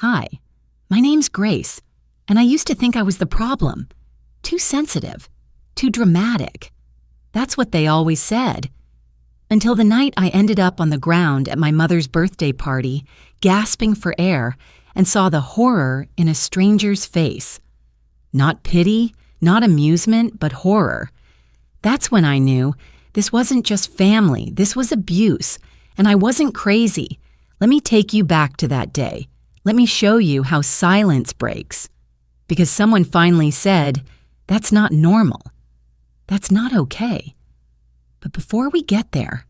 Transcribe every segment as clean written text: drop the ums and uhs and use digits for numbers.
Hi, my name's Grace, and I used to think I was the problem. Too sensitive, too dramatic. That's what they always said. Until the night I ended up on the ground at my mother's birthday party, gasping for air, and saw the horror in a stranger's face. Not pity, not amusement, but horror. That's when I knew this wasn't just family, this was abuse, and I wasn't crazy. Let me take you back to that day. Let me show you how silence breaks. Because someone finally said, that's not normal. That's not okay. But before we get there,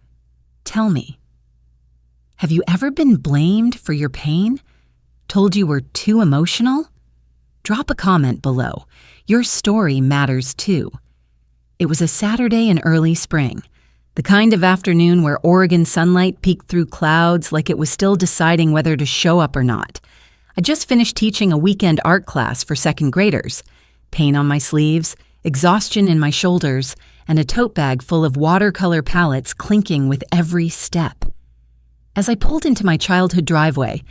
tell me, have you ever been blamed for your pain? Told you were too emotional? Drop a comment below. Your story matters too. It was a Saturday in early spring, the kind of afternoon where Oregon sunlight peeked through clouds like it was still deciding whether to show up or not. I just finished teaching a weekend art class for second graders. Pain on my sleeves, exhaustion in my shoulders, and a tote bag full of watercolor palettes clinking with every step. As I pulled into my childhood driveway,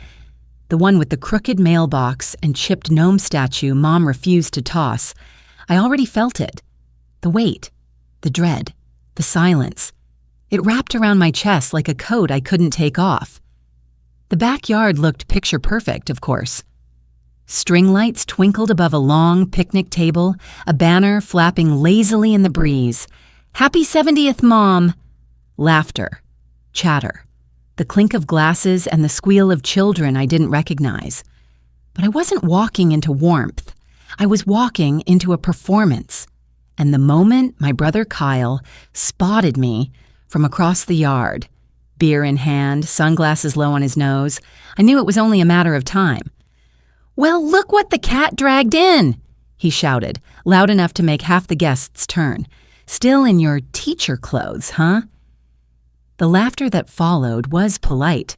the one with the crooked mailbox and chipped gnome statue Mom refused to toss, I already felt it. The weight, the dread, the silence. It wrapped around my chest like a coat I couldn't take off. The backyard looked picture perfect, of course. String lights twinkled above a long picnic table, a banner flapping lazily in the breeze. Happy 70th, Mom! Laughter, chatter, the clink of glasses and the squeal of children I didn't recognize. But I wasn't walking into warmth. I was walking into a performance. And the moment my brother Kyle spotted me from across the yard, beer in hand, sunglasses low on his nose, I knew it was only a matter of time. "Well, look what the cat dragged in," he shouted, loud enough to make half the guests turn. "Still in your teacher clothes, huh?" The laughter that followed was polite.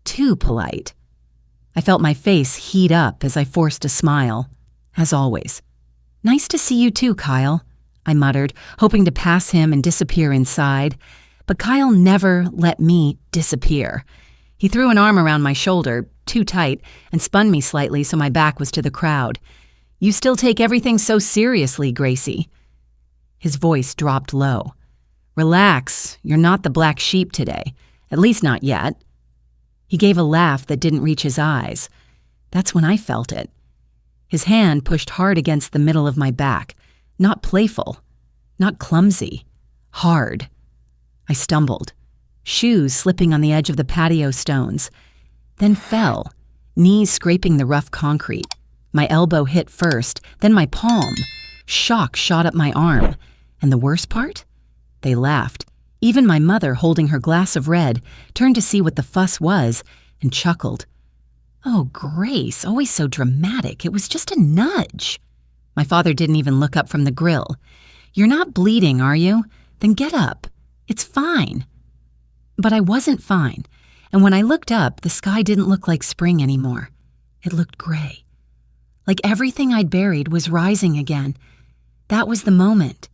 Too polite. I felt my face heat up as I forced a smile, as always. "Nice to see you too, Kyle," I muttered, hoping to pass him and disappear inside. But Kyle never let me disappear. He threw an arm around my shoulder, too tight, and spun me slightly so my back was to the crowd. "You still take everything so seriously, Gracie." His voice dropped low. "Relax, you're not the black sheep today. At least not yet." He gave a laugh that didn't reach his eyes. That's when I felt it. His hand pushed hard against the middle of my back. Not playful, not clumsy, hard. I stumbled, shoes slipping on the edge of the patio stones, then fell, knees scraping the rough concrete. My elbow hit first, then my palm. Shock shot up my arm. And the worst part? They laughed. Even my mother, holding her glass of red, turned to see what the fuss was and chuckled. "Oh, Grace, always so dramatic. It was just a nudge." My father didn't even look up from the grill. "You're not bleeding, are you? Then get up. It's fine." But I wasn't fine, and when I looked up, the sky didn't look like spring anymore. It looked gray. Like everything I'd buried was rising again. That was the moment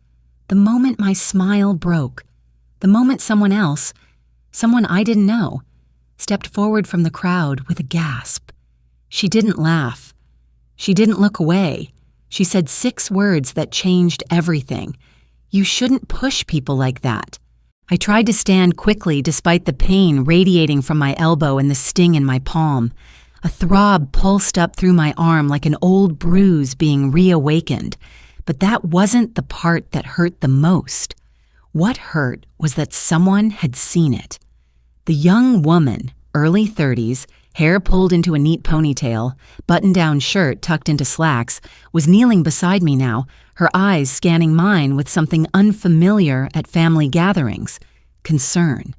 my smile broke. The moment someone else, someone I didn't know, stepped forward from the crowd with a gasp. She didn't laugh. She didn't look away. She said 6 words that changed everything. "You shouldn't push people like that." I tried to stand quickly despite the pain radiating from my elbow and the sting in my palm. A throb pulsed up through my arm like an old bruise being reawakened. But that wasn't the part that hurt the most. What hurt was that someone had seen it. The young woman, early 30s, hair pulled into a neat ponytail, button-down shirt tucked into slacks, was kneeling beside me now, her eyes scanning mine with something unfamiliar at family gatherings. Concern.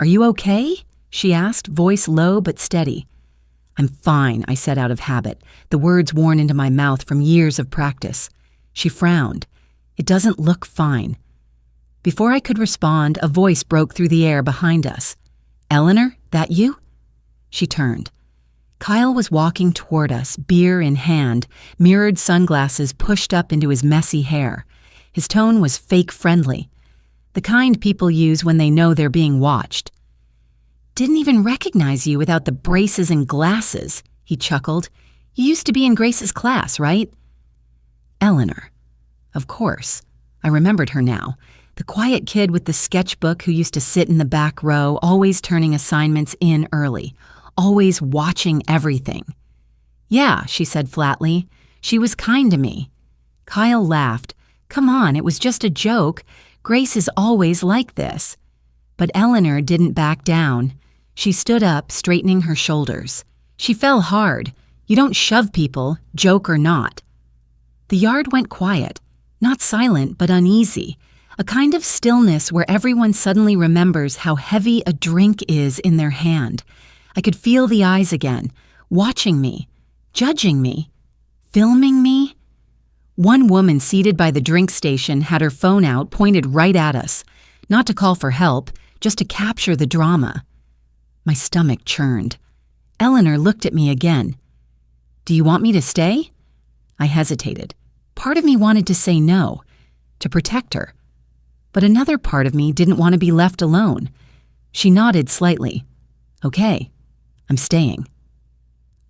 "Are you okay?" she asked, voice low but steady. "I'm fine," I said out of habit, the words worn into my mouth from years of practice. She frowned. "It doesn't look fine." Before I could respond, a voice broke through the air behind us. "Eleanor, that you?" She turned. Kyle was walking toward us, beer in hand, mirrored sunglasses pushed up into his messy hair. His tone was fake friendly, the kind people use when they know they're being watched. "Didn't even recognize you without the braces and glasses," He chuckled. You used to be in Grace's class, right? Eleanor. Of course. I remembered her now. The quiet kid with the sketchbook who used to sit in the back row, always turning assignments in early, always watching everything. Yeah, she said flatly. She was kind to me. Kyle laughed. Come on, it was just a joke. Grace is always like this. But Eleanor didn't back down. She stood up, straightening her shoulders. She fell hard. You don't shove people, joke or not. The yard went quiet, not silent but uneasy, a kind of stillness where everyone suddenly remembers how heavy a drink is in their hand. I could feel the eyes again, watching me, judging me, filming me. One woman seated by the drink station had her phone out, pointed right at us, not to call for help, just to capture the drama. My stomach churned. Eleanor looked at me again. Do you want me to stay? I hesitated. Part of me wanted to say no, to protect her. But another part of me didn't want to be left alone. She nodded slightly. Okay, I'm staying.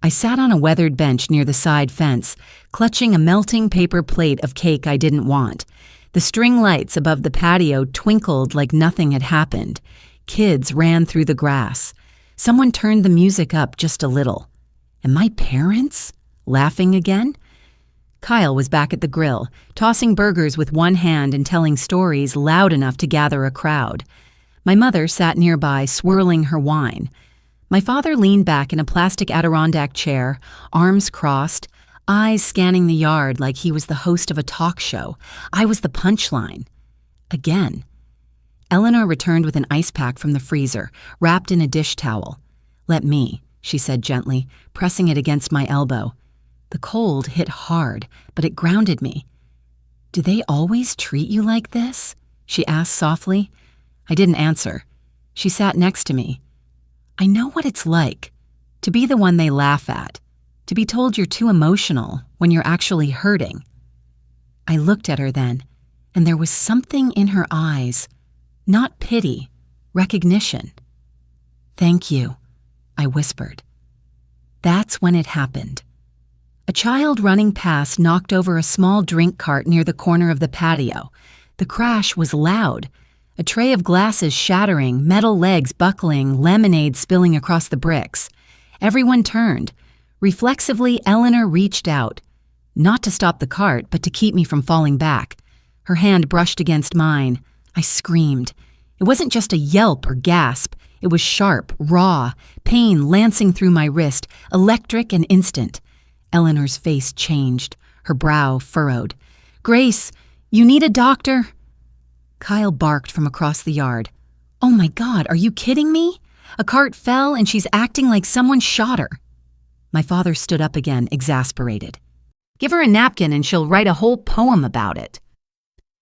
I sat on a weathered bench near the side fence, clutching a melting paper plate of cake I didn't want. The string lights above the patio twinkled like nothing had happened. Kids ran through the grass. Someone turned the music up just a little. And my parents? Laughing again? Kyle was back at the grill, tossing burgers with one hand and telling stories loud enough to gather a crowd. My mother sat nearby, swirling her wine. My father leaned back in a plastic Adirondack chair, arms crossed, eyes scanning the yard like he was the host of a talk show. I was the punchline. Again. Eleanor returned with an ice pack from the freezer, wrapped in a dish towel. Let me, she said gently, pressing it against my elbow. The cold hit hard, but it grounded me. Do they always treat you like this? She asked softly. I didn't answer. She sat next to me. I know what it's like, to be the one they laugh at, to be told you're too emotional when you're actually hurting. I looked at her then, and there was something in her eyes, not pity, recognition. Thank you, I whispered. That's when it happened. A child running past knocked over a small drink cart near the corner of the patio. The crash was loud. A tray of glasses shattering, metal legs buckling, lemonade spilling across the bricks. Everyone turned. Reflexively, Eleanor reached out. Not to stop the cart, but to keep me from falling back. Her hand brushed against mine. I screamed. It wasn't just a yelp or gasp. It was sharp, raw, pain lancing through my wrist, electric and instant. Eleanor's face changed, her brow furrowed. Grace, you need a doctor? Kyle barked from across the yard. Oh my God, are you kidding me? A cart fell and she's acting like someone shot her. My father stood up again, exasperated. Give her a napkin and she'll write a whole poem about it.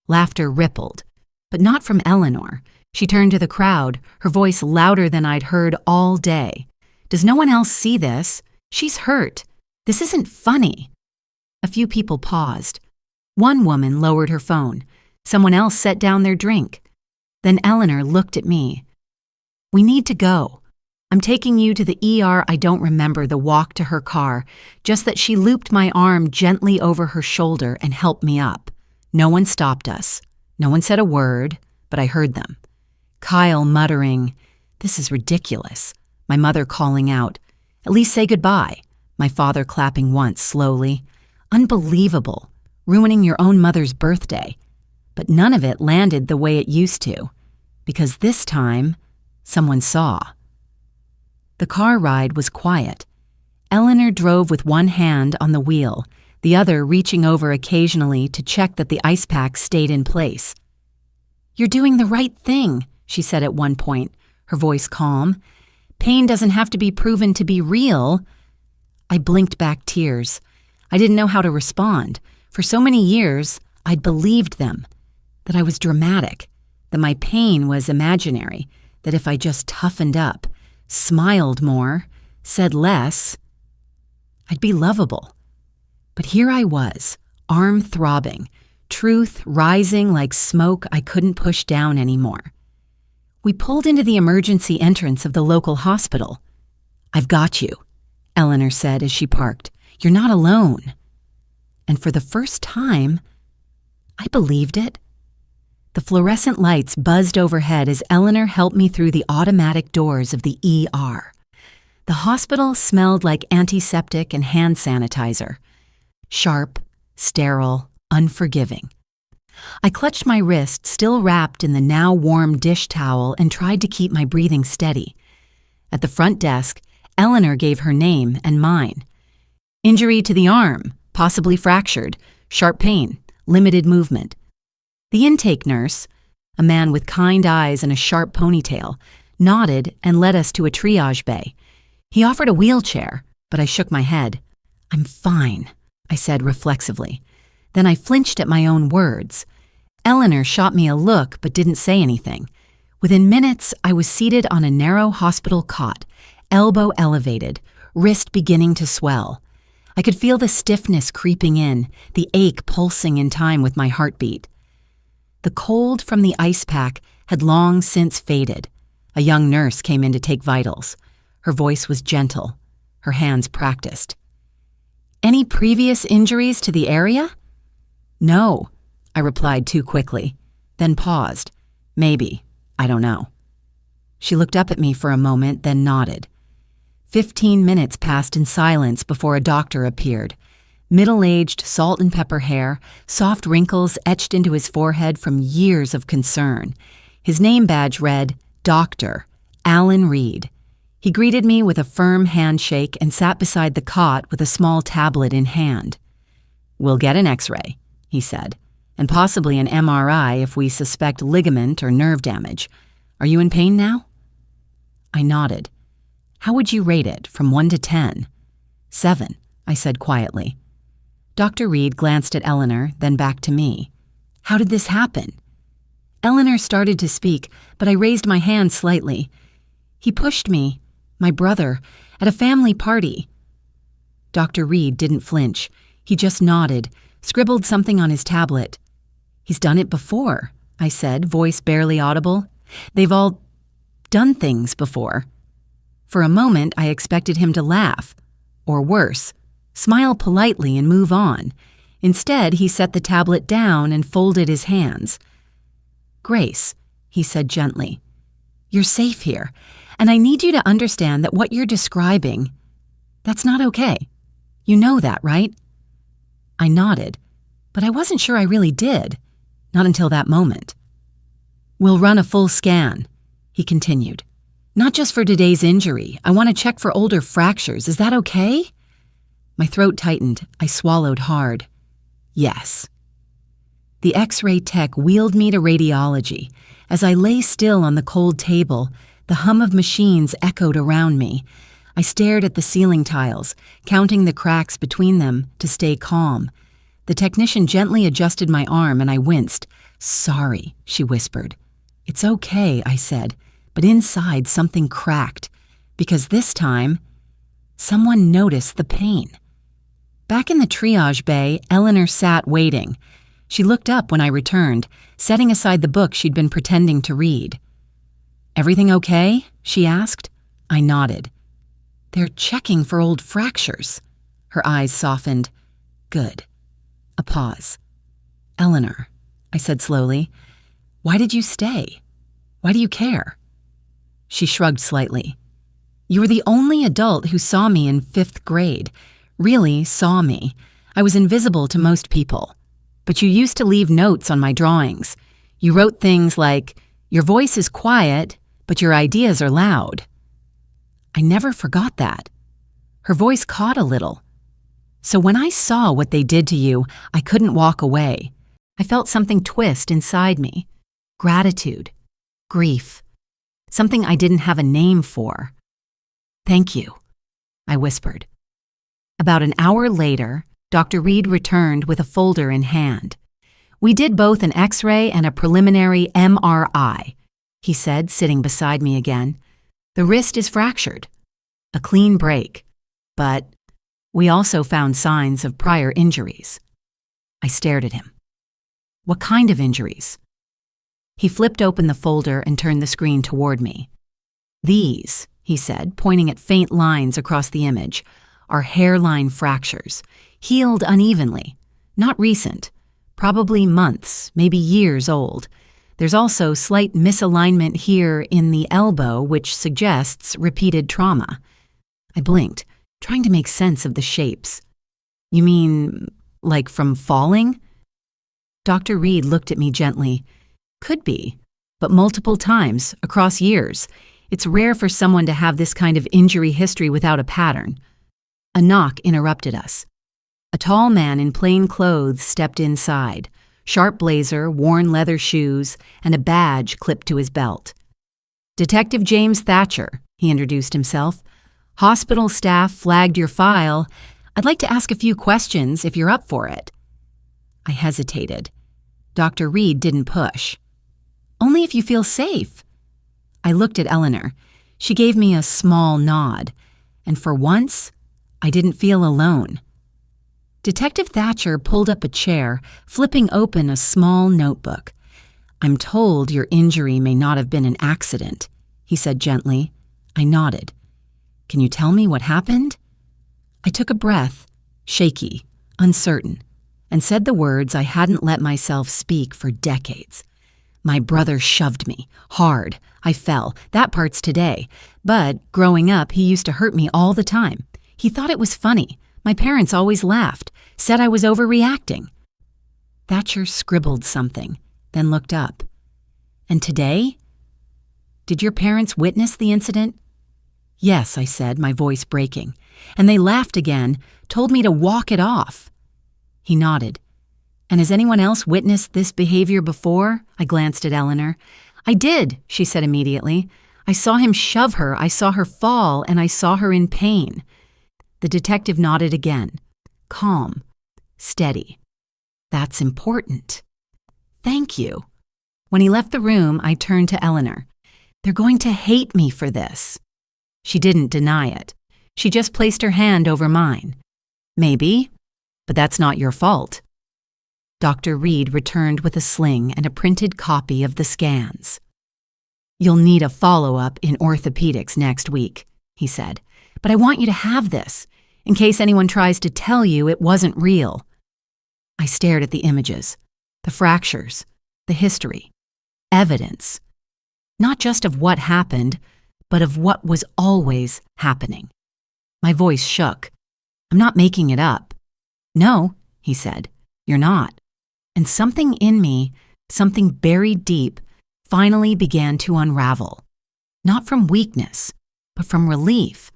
Laughter rippled, but not from Eleanor. She turned to the crowd, her voice louder than I'd heard all day. Does no one else see this? She's hurt. This isn't funny. A few people paused. One woman lowered her phone. Someone else set down their drink. Then Eleanor looked at me. We need to go. I'm taking you to the ER. I don't remember the walk to her car, just that she looped my arm gently over her shoulder and helped me up. No one stopped us. No one said a word, but I heard them. Kyle muttering, "This is ridiculous." My mother calling out, "At least say goodbye." My father clapping once, slowly. Unbelievable, ruining your own mother's birthday. But none of it landed the way it used to, because this time, someone saw. The car ride was quiet. Eleanor drove with one hand on the wheel, the other reaching over occasionally to check that the ice pack stayed in place. You're doing the right thing, she said at one point, her voice calm. Pain doesn't have to be proven to be real. I blinked back tears. I didn't know how to respond. For so many years, I'd believed them, that I was dramatic, that my pain was imaginary, that if I just toughened up, smiled more, said less, I'd be lovable. But here I was, arm throbbing, truth rising like smoke I couldn't push down anymore. We pulled into the emergency entrance of the local hospital. I've got you, Eleanor said as she parked. "You're not alone." And for the first time, I believed it. The fluorescent lights buzzed overhead as Eleanor helped me through the automatic doors of the ER. The hospital smelled like antiseptic and hand sanitizer. Sharp, sterile, unforgiving. I clutched my wrist, still wrapped in the now warm dish towel, and tried to keep my breathing steady. At the front desk, Eleanor gave her name and mine. "Injury to the arm, possibly fractured, sharp pain, limited movement." The intake nurse, a man with kind eyes and a sharp ponytail, nodded and led us to a triage bay. He offered a wheelchair, but I shook my head. "I'm fine," I said reflexively. Then I flinched at my own words. Eleanor shot me a look but didn't say anything. Within minutes, I was seated on a narrow hospital cot, elbow elevated, wrist beginning to swell. I could feel the stiffness creeping in, the ache pulsing in time with my heartbeat. The cold from the ice pack had long since faded. A young nurse came in to take vitals. Her voice was gentle, her hands practiced. "Any previous injuries to the area?" "No," I replied too quickly, then paused. "Maybe. I don't know." She looked up at me for a moment, then nodded. 15 minutes passed in silence before a doctor appeared. Middle-aged, salt and pepper hair, soft wrinkles etched into his forehead from years of concern. His name badge read, Dr. Alan Reed. He greeted me with a firm handshake and sat beside the cot with a small tablet in hand. "We'll get an X-ray," he said, "and possibly an MRI if we suspect ligament or nerve damage. Are you in pain now?" I nodded. "How would you rate it, from 1 to 10? 7, I said quietly. Dr. Reed glanced at Eleanor, then back to me. "How did this happen?" Eleanor started to speak, but I raised my hand slightly. "He pushed me, my brother, at a family party." Dr. Reed didn't flinch. He just nodded, scribbled something on his tablet. "He's done it before," I said, voice barely audible. "They've all done things before." For a moment, I expected him to laugh, or worse, smile politely and move on. Instead, he set the tablet down and folded his hands. "Grace," he said gently, "you're safe here, and I need you to understand that what you're describing, that's not okay. You know that, right?" I nodded, but I wasn't sure I really did, not until that moment. "We'll run a full scan," he continued. "Not just for today's injury. I want to check for older fractures. Is that okay?" My throat tightened. I swallowed hard. "Yes." The X-ray tech wheeled me to radiology. As I lay still on the cold table, the hum of machines echoed around me. I stared at the ceiling tiles, counting the cracks between them to stay calm. The technician gently adjusted my arm and I winced. "Sorry," she whispered. "It's okay," I said, but inside something cracked, because this time, someone noticed the pain. Back in the triage bay, Eleanor sat waiting. She looked up when I returned, setting aside the book she'd been pretending to read. "Everything okay?" she asked. I nodded. "They're checking for old fractures." Her eyes softened. "Good." A pause. "Eleanor," I said slowly, "why did you stay? Why do you care?" She shrugged slightly. "You were the only adult who saw me in 5th grade. Really saw me. I was invisible to most people. But you used to leave notes on my drawings. You wrote things like, 'Your voice is quiet, but your ideas are loud.'" I never forgot that. Her voice caught a little. "So when I saw what they did to you, I couldn't walk away. I felt something twist inside me. Gratitude. Grief. Something I didn't have a name for. Thank you," I whispered. About an hour later, Dr. Reed returned with a folder in hand. "We did both an X-ray and a preliminary MRI," he said, sitting beside me again. "The wrist is fractured. A clean break. But we also found signs of prior injuries." I stared at him. "What kind of injuries?" He flipped open the folder and turned the screen toward me. "These," he said, pointing at faint lines across the image, are hairline fractures, healed unevenly, not recent, probably months, maybe years old. There's also slight misalignment here in the elbow, which suggests repeated trauma. I blinked, trying to make sense of the shapes. You mean, like from falling? Dr. Reed looked at me gently. Could be, but multiple times, across years. It's rare for someone to have this kind of injury history without a pattern. A knock interrupted us. A tall man in plain clothes stepped inside, sharp blazer, worn leather shoes, and a badge clipped to his belt. Detective James Thatcher, he introduced himself. Hospital staff flagged your file. I'd like to ask a few questions if you're up for it. I hesitated. Dr. Reed didn't push. Only if you feel safe. I looked at Eleanor. She gave me a small nod, and for once, I didn't feel alone. Detective Thatcher pulled up a chair, flipping open a small notebook. I'm told your injury may not have been an accident, he said gently. I nodded. Can you tell me what happened? I took a breath, shaky, uncertain, and said the words I hadn't let myself speak for decades. My brother shoved me, hard. I fell. That part's today. But growing up, he used to hurt me all the time. He thought it was funny. My parents always laughed, said I was overreacting. Thatcher scribbled something, then looked up. And today? Did your parents witness the incident? Yes, I said, my voice breaking. And they laughed again, told me to walk it off. He nodded. And has anyone else witnessed this behavior before? I glanced at Eleanor. I did, she said immediately. I saw him shove her, I saw her fall, and I saw her in pain. The detective nodded again. Calm. Steady. That's important. Thank you. When he left the room, I turned to Eleanor. They're going to hate me for this. She didn't deny it. She just placed her hand over mine. Maybe, but that's not your fault. Dr. Reed returned with a sling and a printed copy of the scans. You'll need a follow-up in orthopedics next week, he said. But I want you to have this, in case anyone tries to tell you it wasn't real. I stared at the images, the fractures, the history, evidence, not just of what happened, but of what was always happening. My voice shook. I'm not making it up. No, he said, you're not. And something in me, something buried deep, finally began to unravel. Not from weakness, but from relief.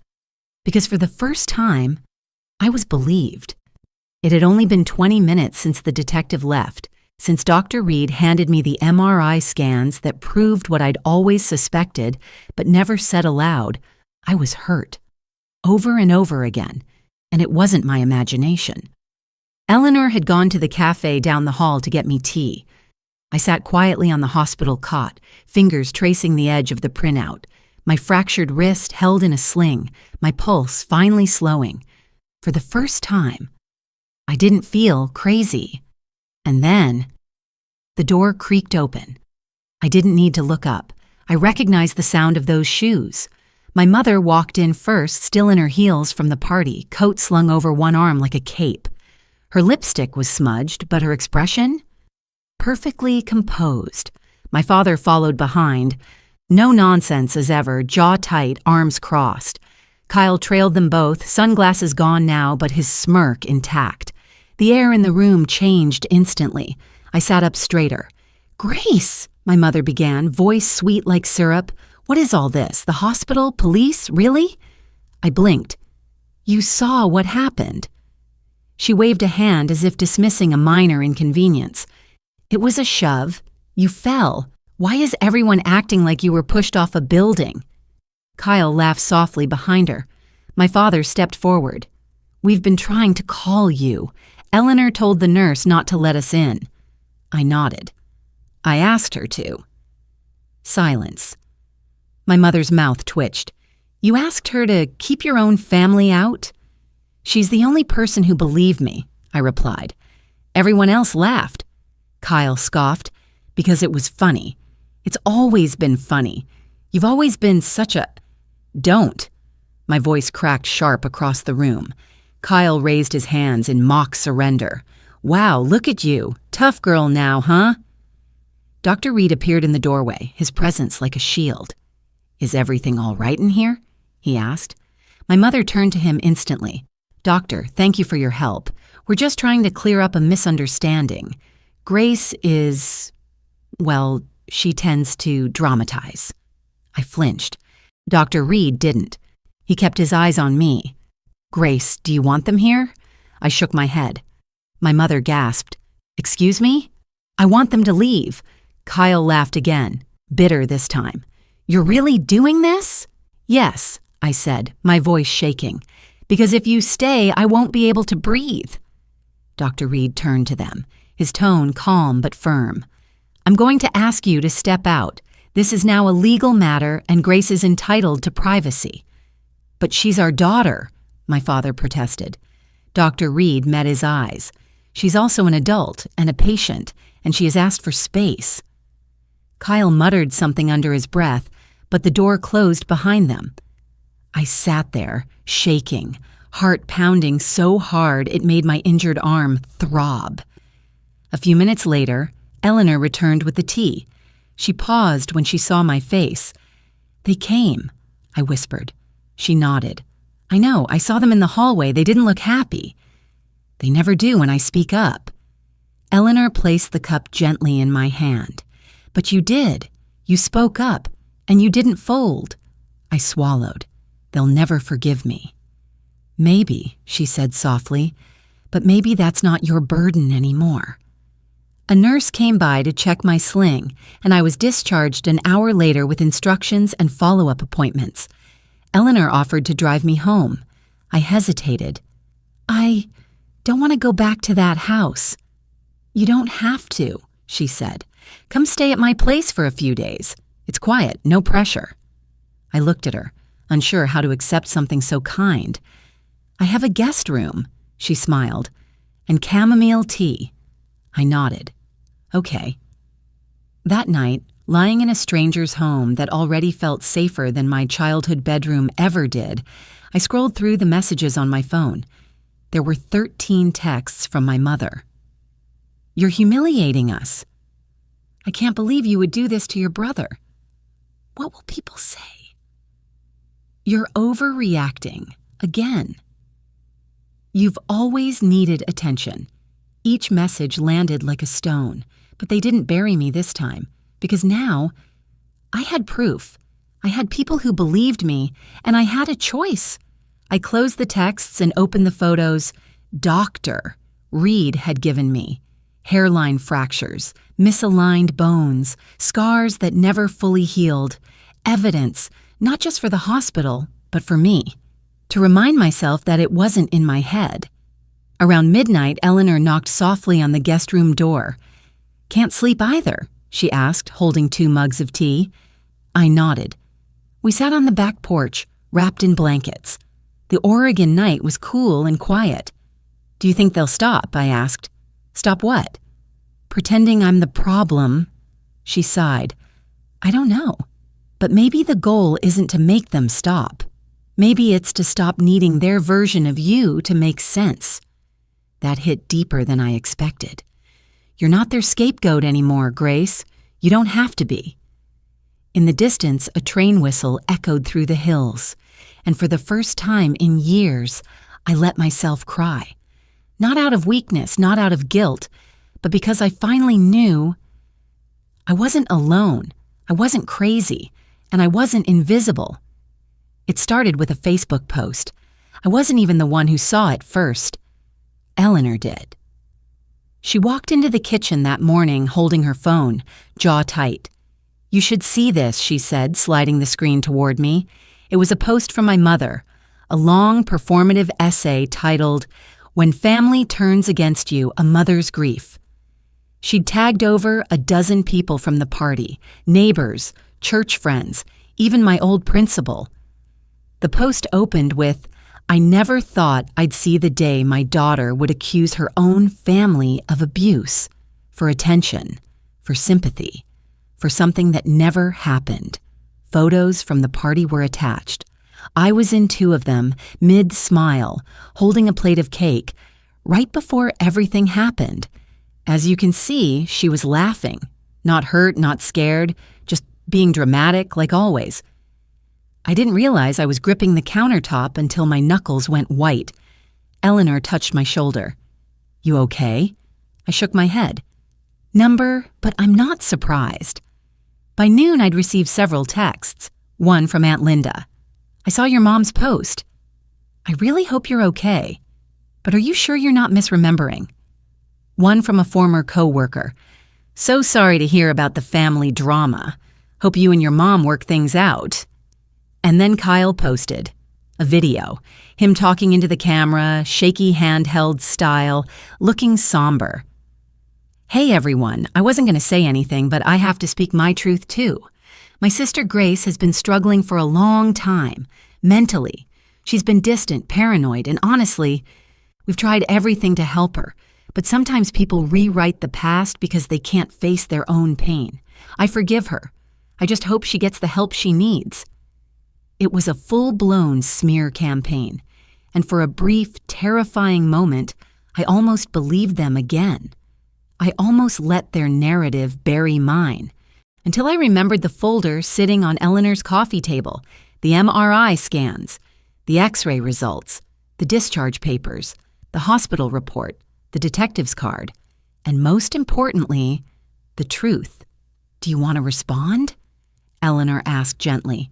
Because for the first time, I was believed. It had only been 20 minutes since the detective left, since Dr. Reed handed me the MRI scans that proved what I'd always suspected, but never said aloud. I was hurt. Over and over again, and it wasn't my imagination. Eleanor had gone to the cafe down the hall to get me tea. I sat quietly on the hospital cot, fingers tracing the edge of the printout, my fractured wrist held in a sling, my pulse finally slowing. For the first time, I didn't feel crazy. And then, the door creaked open. I didn't need to look up. I recognized the sound of those shoes. My mother walked in first, still in her heels from the party, coat slung over one arm like a cape. Her lipstick was smudged, but her expression? Perfectly composed. My father followed behind. No nonsense as ever, jaw tight, arms crossed. Kyle trailed them both, sunglasses gone now, but his smirk intact. The air in the room changed instantly. I sat up straighter. Grace, my mother began, voice sweet like syrup. What is all this? The hospital? Police? Really? I blinked. You saw what happened. She waved a hand as if dismissing a minor inconvenience. It was a shove. You fell. Why is everyone acting like you were pushed off a building? Kyle laughed softly behind her. My father stepped forward. We've been trying to call you. Eleanor told the nurse not to let us in. I nodded. I asked her to. Silence. My mother's mouth twitched. You asked her to keep your own family out? She's the only person who believed me, I replied. Everyone else laughed. Kyle scoffed, because it was funny. It's always been funny. You've always been such a... Don't. My voice cracked sharp across the room. Kyle raised his hands in mock surrender. Wow, look at you. Tough girl now, huh? Dr. Reed appeared in the doorway, his presence like a shield. Is everything all right in here? He asked. My mother turned to him instantly. Doctor, thank you for your help. We're just trying to clear up a misunderstanding. Grace is, well, she tends to dramatize. I flinched. Dr. Reed didn't. He kept his eyes on me. Grace, do you want them here? I shook my head. My mother gasped. Excuse me? I want them to leave. Kyle laughed again, bitter this time. You're really doing this? Yes, I said, my voice shaking. Because if you stay, I won't be able to breathe. Dr. Reed turned to them, his tone calm but firm. I'm going to ask you to step out. This is now a legal matter and Grace is entitled to privacy. But she's our daughter, my father protested. Dr. Reed met his eyes. She's also an adult and a patient, and she has asked for space. Kyle muttered something under his breath, but the door closed behind them. I sat there, shaking, heart pounding so hard it made my injured arm throb. A few minutes later, Eleanor returned with the tea. She paused when she saw my face. They came, I whispered. She nodded. I know, I saw them in the hallway. They didn't look happy. They never do when I speak up. Eleanor placed the cup gently in my hand. But you did. You spoke up, and you didn't fold. I swallowed. They'll never forgive me. Maybe, she said softly, but maybe that's not your burden anymore. A nurse came by to check my sling, and I was discharged an hour later with instructions and follow-up appointments. Eleanor offered to drive me home. I hesitated. I don't want to go back to that house. You don't have to, she said. Come stay at my place for a few days. It's quiet, no pressure. I looked at her, unsure how to accept something so kind. I have a guest room, she smiled, and chamomile tea. I nodded. Okay. That night, lying in a stranger's home that already felt safer than my childhood bedroom ever did, I scrolled through the messages on my phone. There were 13 texts from my mother. You're humiliating us. I can't believe you would do this to your brother. What will people say? You're overreacting, again. You've always needed attention. Each message landed like a stone, but they didn't bury me this time, because now I had proof. I had people who believed me, and I had a choice. I closed the texts and opened the photos Dr. Reed had given me. Hairline fractures, misaligned bones, scars that never fully healed, evidence, not just for the hospital, but for me, to remind myself that it wasn't in my head. Around midnight, Eleanor knocked softly on the guest room door. Can't sleep either, she asked, holding 2 mugs of tea. I nodded. We sat on the back porch, wrapped in blankets. The Oregon night was cool and quiet. Do you think they'll stop? I asked. Stop what? Pretending I'm the problem. She sighed. I don't know. But maybe the goal isn't to make them stop. Maybe it's to stop needing their version of you to make sense. That hit deeper than I expected. You're not their scapegoat anymore, Grace. You don't have to be. In the distance, a train whistle echoed through the hills, and for the first time in years, I let myself cry. Not out of weakness, not out of guilt, but because I finally knew I wasn't alone, I wasn't crazy, and I wasn't invisible. It started with a Facebook post. I wasn't even the one who saw it first. Eleanor did. She walked into the kitchen that morning holding her phone, jaw tight. You should see this, she said, sliding the screen toward me. It was a post from my mother, a long performative essay titled, When Family Turns Against You, A Mother's Grief. She'd tagged over a dozen people from the party, neighbors, church friends, even my old principal. The post opened with, I never thought I'd see the day my daughter would accuse her own family of abuse, for attention, for sympathy, for something that never happened. Photos from the party were attached. I was in two of them, mid-smile, holding a plate of cake, right before everything happened. As you can see, she was laughing. Not hurt, not scared, just being dramatic like always. I didn't realize I was gripping the countertop until my knuckles went white. Eleanor touched my shoulder. "You okay?" I shook my head. Number, but I'm not surprised. By noon, I'd received several texts. One from Aunt Linda. "I saw your mom's post. I really hope you're okay. But are you sure you're not misremembering?" One from a former co-worker. "So sorry to hear about the family drama. Hope you and your mom work things out." And then Kyle posted a video, him talking into the camera, shaky handheld style, looking somber. "Hey everyone, I wasn't going to say anything, but I have to speak my truth too. My sister Grace has been struggling for a long time, mentally. She's been distant, paranoid, and honestly, we've tried everything to help her, but sometimes people rewrite the past because they can't face their own pain. I forgive her. I just hope she gets the help she needs." It was a full-blown smear campaign, and for a brief, terrifying moment, I almost believed them again. I almost let their narrative bury mine, until I remembered the folder sitting on Eleanor's coffee table, the MRI scans, the X-ray results, the discharge papers, the hospital report, the detective's card, and most importantly, the truth. "Do you want to respond?" Eleanor asked gently.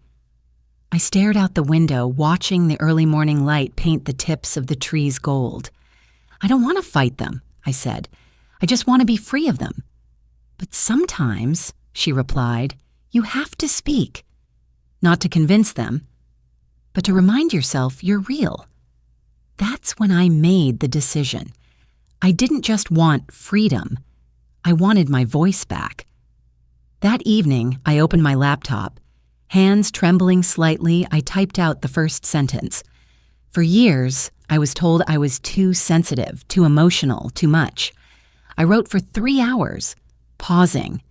I stared out the window, watching the early morning light paint the tips of the trees gold. "I don't want to fight them," I said. "I just want to be free of them." "But sometimes," she replied, "you have to speak. Not to convince them, but to remind yourself you're real." That's when I made the decision. I didn't just want freedom. I wanted my voice back. That evening, I opened my laptop. Hands trembling slightly, I typed out the first sentence. For years, I was told I was too sensitive, too emotional, too much. I wrote for 3 hours, pausing,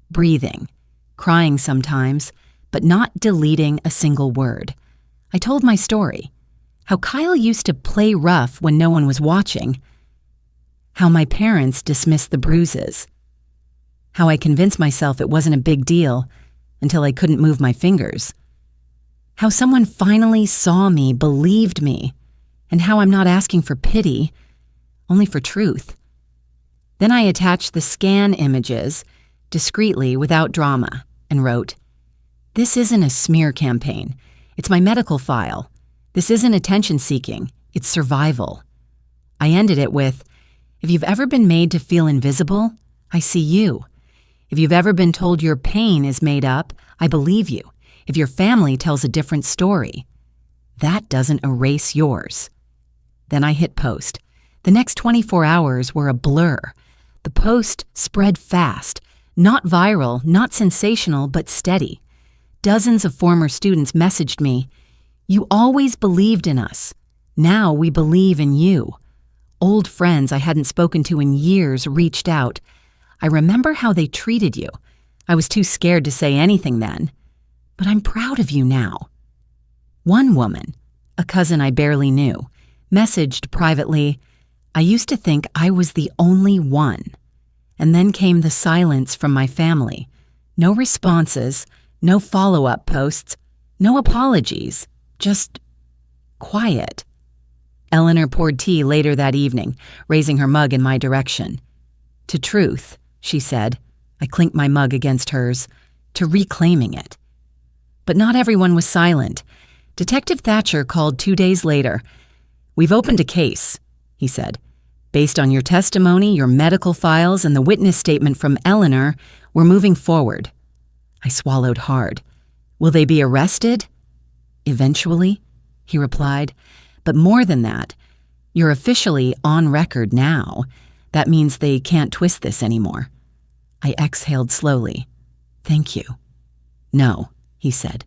breathing, crying sometimes, but not deleting a single word. I told my story, how Kyle used to play rough when no one was watching, how my parents dismissed the bruises, how I convinced myself it wasn't a big deal until I couldn't move my fingers, how someone finally saw me, believed me, and how I'm not asking for pity, only for truth. Then I attached the scan images, discreetly, without drama, and wrote, "This isn't a smear campaign. It's my medical file. This isn't attention-seeking. It's survival." I ended it with, "If you've ever been made to feel invisible, I see you. If you've ever been told your pain is made up, I believe you. If your family tells a different story, that doesn't erase yours." Then I hit post. The next 24 hours were a blur. The post spread fast, not viral, not sensational, but steady. Dozens of former students messaged me, "You always believed in us. Now we believe in you." Old friends I hadn't spoken to in years reached out. "I remember how they treated you. I was too scared to say anything then. But I'm proud of you now." One woman, a cousin I barely knew, messaged privately, "I used to think I was the only one." And then came the silence from my family. No responses, no follow-up posts, no apologies, just quiet. Eleanor poured tea later that evening, raising her mug in my direction. "To truth," she said. I clinked my mug against hers. "To reclaiming it." But not everyone was silent. Detective Thatcher called 2 days later. "We've opened a case," he said. "Based on your testimony, your medical files, and the witness statement from Eleanor, we're moving forward." I swallowed hard. "Will they be arrested?" "Eventually," he replied. "But more than that, you're officially on record now. That means they can't twist this anymore." I exhaled slowly. "Thank you." "No," he said.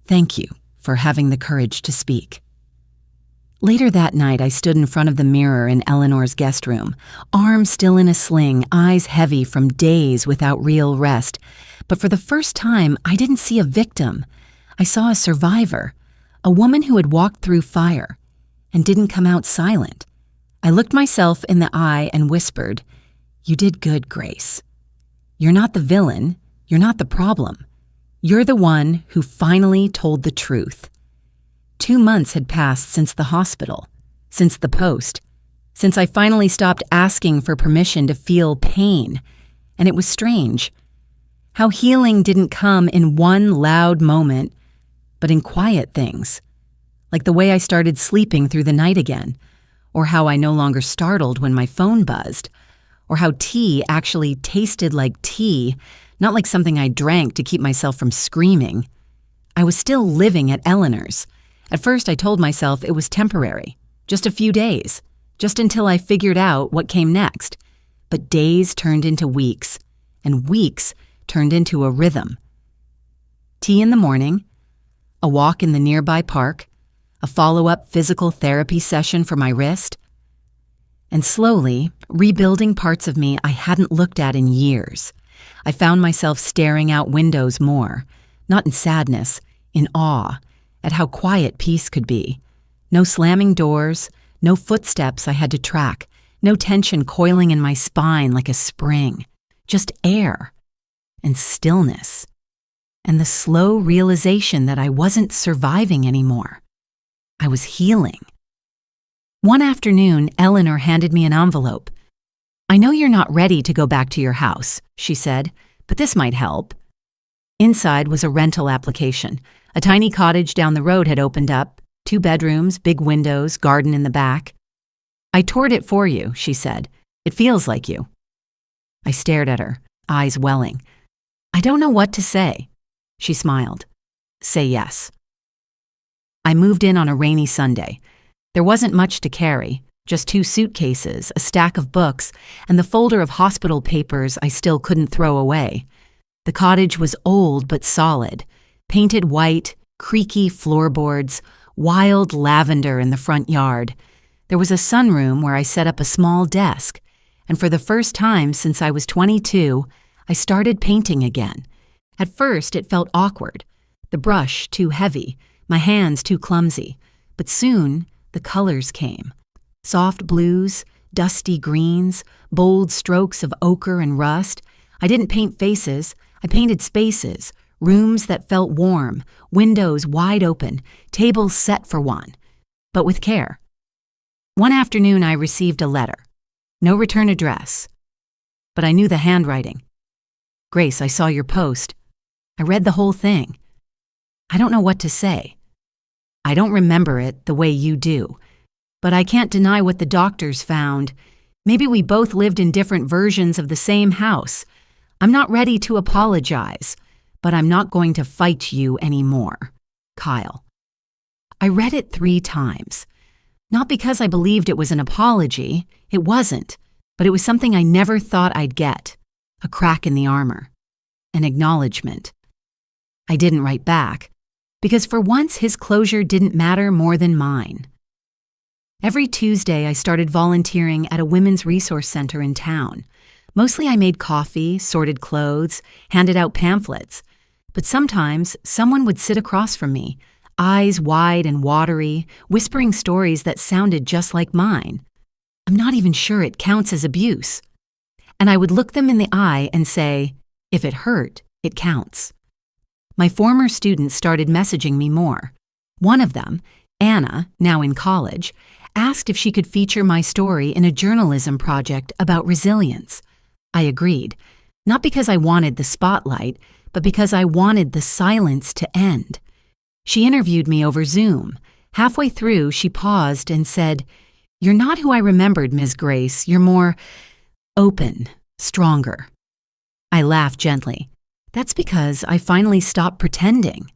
"Thank you for having the courage to speak." Later that night, I stood in front of the mirror in Eleanor's guest room, arms still in a sling, eyes heavy from days without real rest. But for the first time, I didn't see a victim. I saw a survivor, a woman who had walked through fire and didn't come out silent. I looked myself in the eye and whispered, "You did good, Grace. You're not the villain. You're not the problem. You're the one who finally told the truth." 2 months had passed since the hospital, since the post, since I finally stopped asking for permission to feel pain, and it was strange how healing didn't come in one loud moment, but in quiet things, like the way I started sleeping through the night again, or how I no longer startled when my phone buzzed, or how tea actually tasted like tea, not like something I drank to keep myself from screaming. I was still living at Eleanor's. At first I told myself it was temporary, just a few days, just until I figured out what came next. But days turned into weeks, and weeks turned into a rhythm. Tea in the morning, a walk in the nearby park, a follow-up physical therapy session for my wrist, and slowly rebuilding parts of me I hadn't looked at in years. I found myself staring out windows more, not in sadness, in awe, at how quiet peace could be. No slamming doors, no footsteps I had to track, no tension coiling in my spine like a spring, just air and stillness, and the slow realization that I wasn't surviving anymore. I was healing. One afternoon, Eleanor handed me an envelope. "I know you're not ready to go back to your house," she said, "but this might help." Inside was a rental application. A tiny cottage down the road had opened up, 2 bedrooms, big windows, garden in the back. "I toured it for you," she said. "It feels like you." I stared at her, eyes welling. "I don't know what to say." She smiled. "Say yes." I moved in on a rainy Sunday. There wasn't much to carry, just 2 suitcases, a stack of books, and the folder of hospital papers I still couldn't throw away. The cottage was old but solid, painted white, creaky floorboards, wild lavender in the front yard. There was a sunroom where I set up a small desk, and for the first time since I was 22, I started painting again. At first, it felt awkward, the brush too heavy, my hands too clumsy, but soon the colors came. Soft blues, dusty greens, bold strokes of ochre and rust. I didn't paint faces, I painted spaces, rooms that felt warm, windows wide open, tables set for one, but with care. One afternoon I received a letter. No return address. But I knew the handwriting. "Grace, I saw your post. I read the whole thing. I don't know what to say. I don't remember it the way you do, but I can't deny what the doctors found. Maybe we both lived in different versions of the same house. I'm not ready to apologize, but I'm not going to fight you anymore. Kyle." I read it 3 times. Not because I believed it was an apology. It wasn't, but it was something I never thought I'd get. A crack in the armor. An acknowledgement. I didn't write back, because for once his closure didn't matter more than mine. Every Tuesday I started volunteering at a women's resource center in town. Mostly I made coffee, sorted clothes, handed out pamphlets. But sometimes someone would sit across from me, eyes wide and watery, whispering stories that sounded just like mine. I'm not even sure it counts as abuse. And I would look them in the eye and say, if it hurt, it counts. My former students started messaging me more. One of them, Anna, now in college, asked if she could feature my story in a journalism project about resilience. I agreed, not because I wanted the spotlight, but because I wanted the silence to end. She interviewed me over Zoom. Halfway through, she paused and said, "You're not who I remembered, Ms. Grace. You're more open, stronger." I laughed gently. That's because I finally stopped pretending.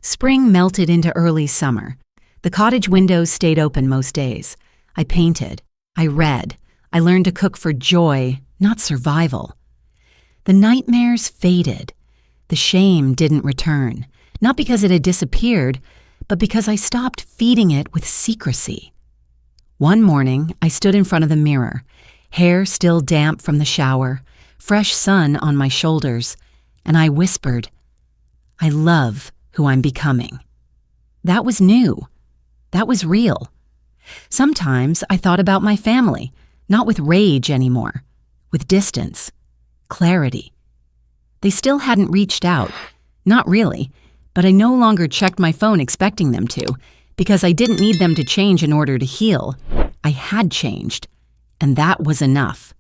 Spring melted into early summer. The cottage windows stayed open most days. I painted. I read. I learned to cook for joy, not survival. The nightmares faded. The shame didn't return, not because it had disappeared, but because I stopped feeding it with secrecy. One morning, I stood in front of the mirror, hair still damp from the shower, fresh sun on my shoulders, and I whispered, "I love who I'm becoming." That was new. That was real. Sometimes I thought about my family, not with rage anymore, with distance, clarity. They still hadn't reached out, not really, but I no longer checked my phone expecting them to, because I didn't need them to change in order to heal. I had changed, and that was enough.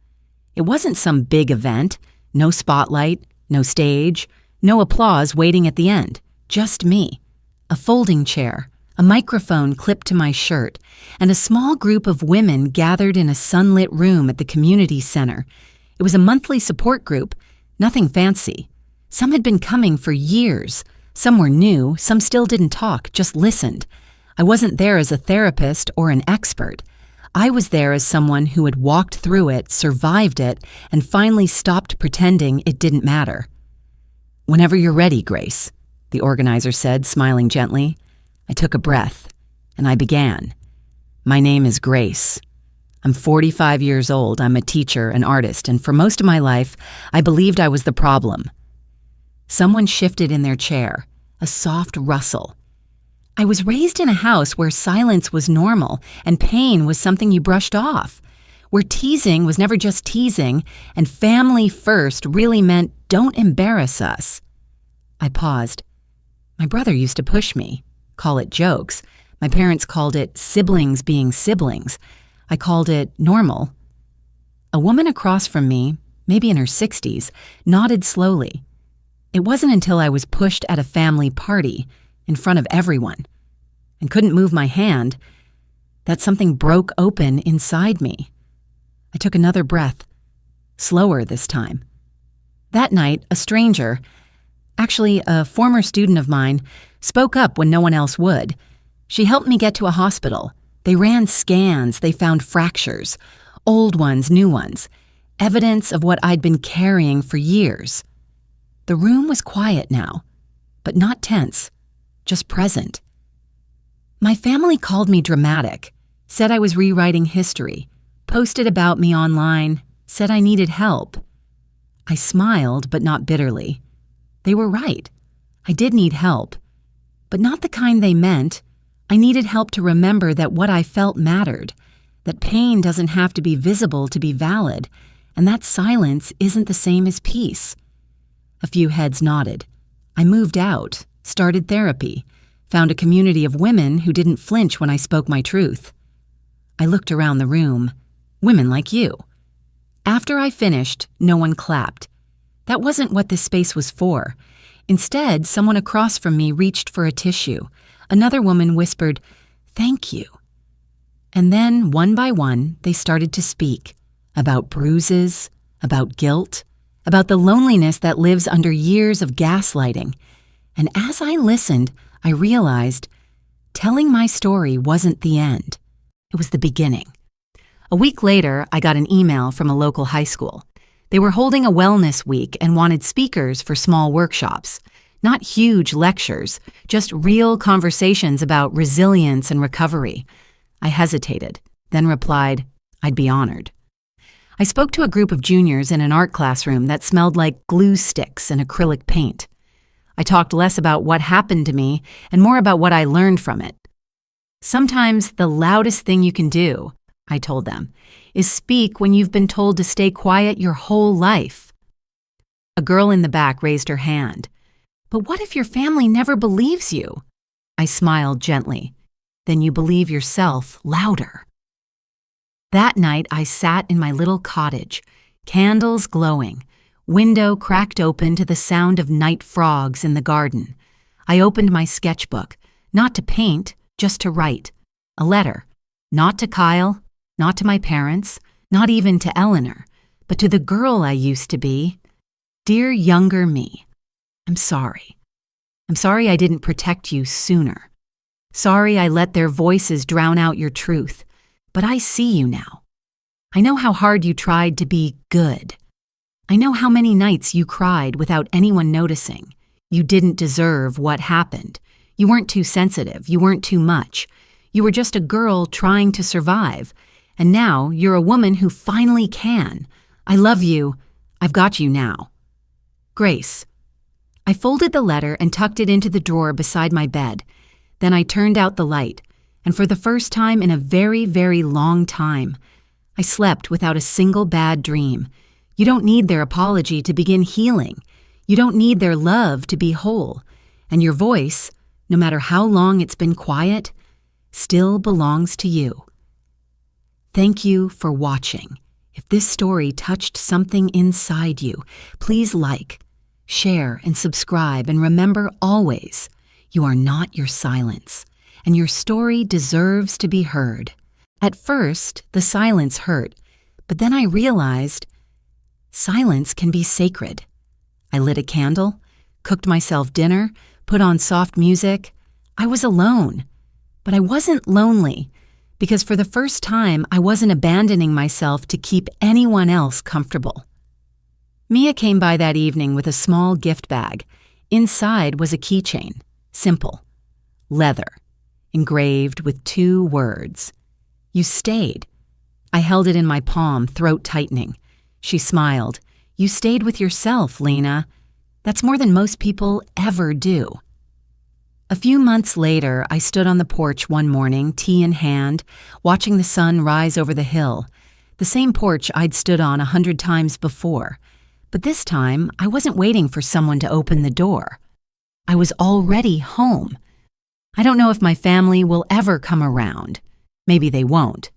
It wasn't some big event, no spotlight, no stage, no applause waiting at the end, just me, a folding chair, a microphone clipped to my shirt, and a small group of women gathered in a sunlit room at the community center. It was a monthly support group, nothing fancy. Some had been coming for years. Some were new, some still didn't talk, just listened. I wasn't there as a therapist or an expert. I was there as someone who had walked through it, survived it, and finally stopped pretending it didn't matter. "Whenever you're ready, Grace," the organizer said, smiling gently. I took a breath, and I began. "My name is Grace. I'm 45 years old. I'm a teacher, an artist, and for most of my life, I believed I was the problem." Someone shifted in their chair, a soft rustle. I was raised in a house where silence was normal and pain was something you brushed off, where teasing was never just teasing and family first really meant don't embarrass us. I paused. My brother used to push me, call it jokes. My parents called it siblings being siblings. I called it normal. A woman across from me, maybe in her 60s, nodded slowly. It wasn't until I was pushed at a family party, in front of everyone, and couldn't move my hand, that something broke open inside me. I took another breath, slower this time. That night, a stranger, actually a former student of mine, spoke up when no one else would. She helped me get to a hospital. They ran scans, they found fractures, old ones, new ones, evidence of what I'd been carrying for years. The room was quiet now, but not tense, just present. My family called me dramatic, said I was rewriting history, posted about me online, said I needed help. I smiled, but not bitterly. They were right. I did need help, but not the kind they meant. I needed help to remember that what I felt mattered, that pain doesn't have to be visible to be valid, and that silence isn't the same as peace. A few heads nodded. I moved out, started therapy, found a community of women who didn't flinch when I spoke my truth. I looked around the room. Women like you. After I finished, no one clapped. That wasn't what this space was for. Instead, someone across from me reached for a tissue. Another woman whispered, "Thank you." And then, one by one, they started to speak about bruises, about guilt, about the loneliness that lives under years of gaslighting. And as I listened, I realized telling my story wasn't the end. It was the beginning. A week later, I got an email from a local high school. They were holding a wellness week and wanted speakers for small workshops. Not huge lectures, just real conversations about resilience and recovery. I hesitated, then replied, I'd be honored. I spoke to a group of juniors in an art classroom that smelled like glue sticks and acrylic paint. I talked less about what happened to me and more about what I learned from it. Sometimes the loudest thing you can do, I told them, is speak when you've been told to stay quiet your whole life. A girl in the back raised her hand. But what if your family never believes you? I smiled gently. Then you believe yourself louder. That night I sat in my little cottage, candles glowing, window cracked open to the sound of night frogs in the garden. I opened my sketchbook, not to paint, just to write. A letter, not to Kyle, not to my parents, not even to Eleanor, but to the girl I used to be. Dear younger me, I'm sorry. I'm sorry I didn't protect you sooner. Sorry I let their voices drown out your truth, but I see you now. I know how hard you tried to be good. I know how many nights you cried without anyone noticing. You didn't deserve what happened. You weren't too sensitive. You weren't too much. You were just a girl trying to survive. And now you're a woman who finally can. I love you. I've got you now. Grace. I folded the letter and tucked it into the drawer beside my bed. Then I turned out the light, and for the first time in a very, very long time, I slept without a single bad dream. You don't need their apology to begin healing. You don't need their love to be whole. And your voice, no matter how long it's been quiet, still belongs to you. Thank you for watching. If this story touched something inside you, please like, share, and subscribe. And remember always, you are not your silence, and your story deserves to be heard. At first, the silence hurt, but then I realized silence can be sacred. I lit a candle, cooked myself dinner, put on soft music. I was alone, but I wasn't lonely, because for the first time, I wasn't abandoning myself to keep anyone else comfortable. Mia came by that evening with a small gift bag. Inside was a keychain, simple, leather, engraved with 2 words. You stayed. I held it in my palm, throat tightening. She smiled. You stayed with yourself, Lena. That's more than most people ever do. A few months later, I stood on the porch one morning, tea in hand, watching the sun rise over the hill, the same porch I'd stood on 100 times before. But this time, I wasn't waiting for someone to open the door. I was already home. I don't know if my family will ever come around. Maybe they won't.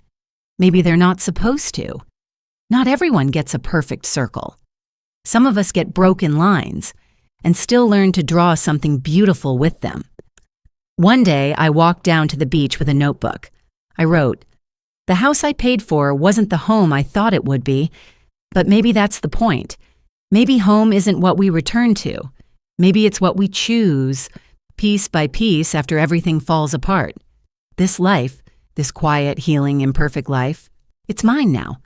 Maybe they're not supposed to. Not everyone gets a perfect circle. Some of us get broken lines and still learn to draw something beautiful with them. One day, I walked down to the beach with a notebook. I wrote, "The house I paid for wasn't the home I thought it would be, but maybe that's the point. Maybe home isn't what we return to. Maybe it's what we choose, piece by piece after everything falls apart. This life, this quiet, healing, imperfect life, it's mine now.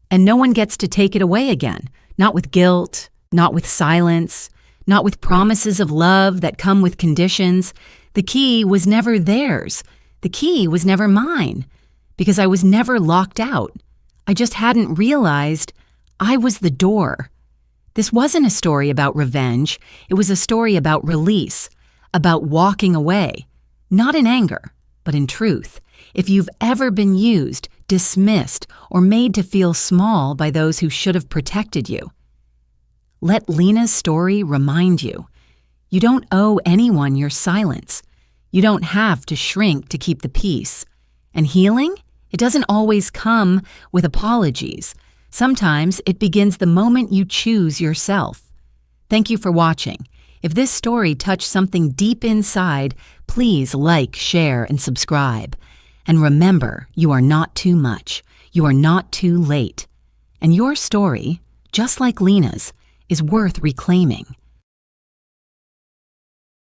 And no one gets to take it away again. Not with guilt, not with silence, not with promises of love that come with conditions. The key was never theirs. The key was never mine, because I was never locked out. I just hadn't realized I was the door. This wasn't a story about revenge. It was a story about release, about walking away, not in anger, but in truth. If you've ever been used, dismissed, or made to feel small by those who should have protected you, let Lena's story remind you. You don't owe anyone your silence. You don't have to shrink to keep the peace. And healing? It doesn't always come with apologies. Sometimes it begins the moment you choose yourself. Thank you for watching. If this story touched something deep inside, please like, share, and subscribe. And remember, you are not too much. You are not too late. And your story, just like Lena's, is worth reclaiming.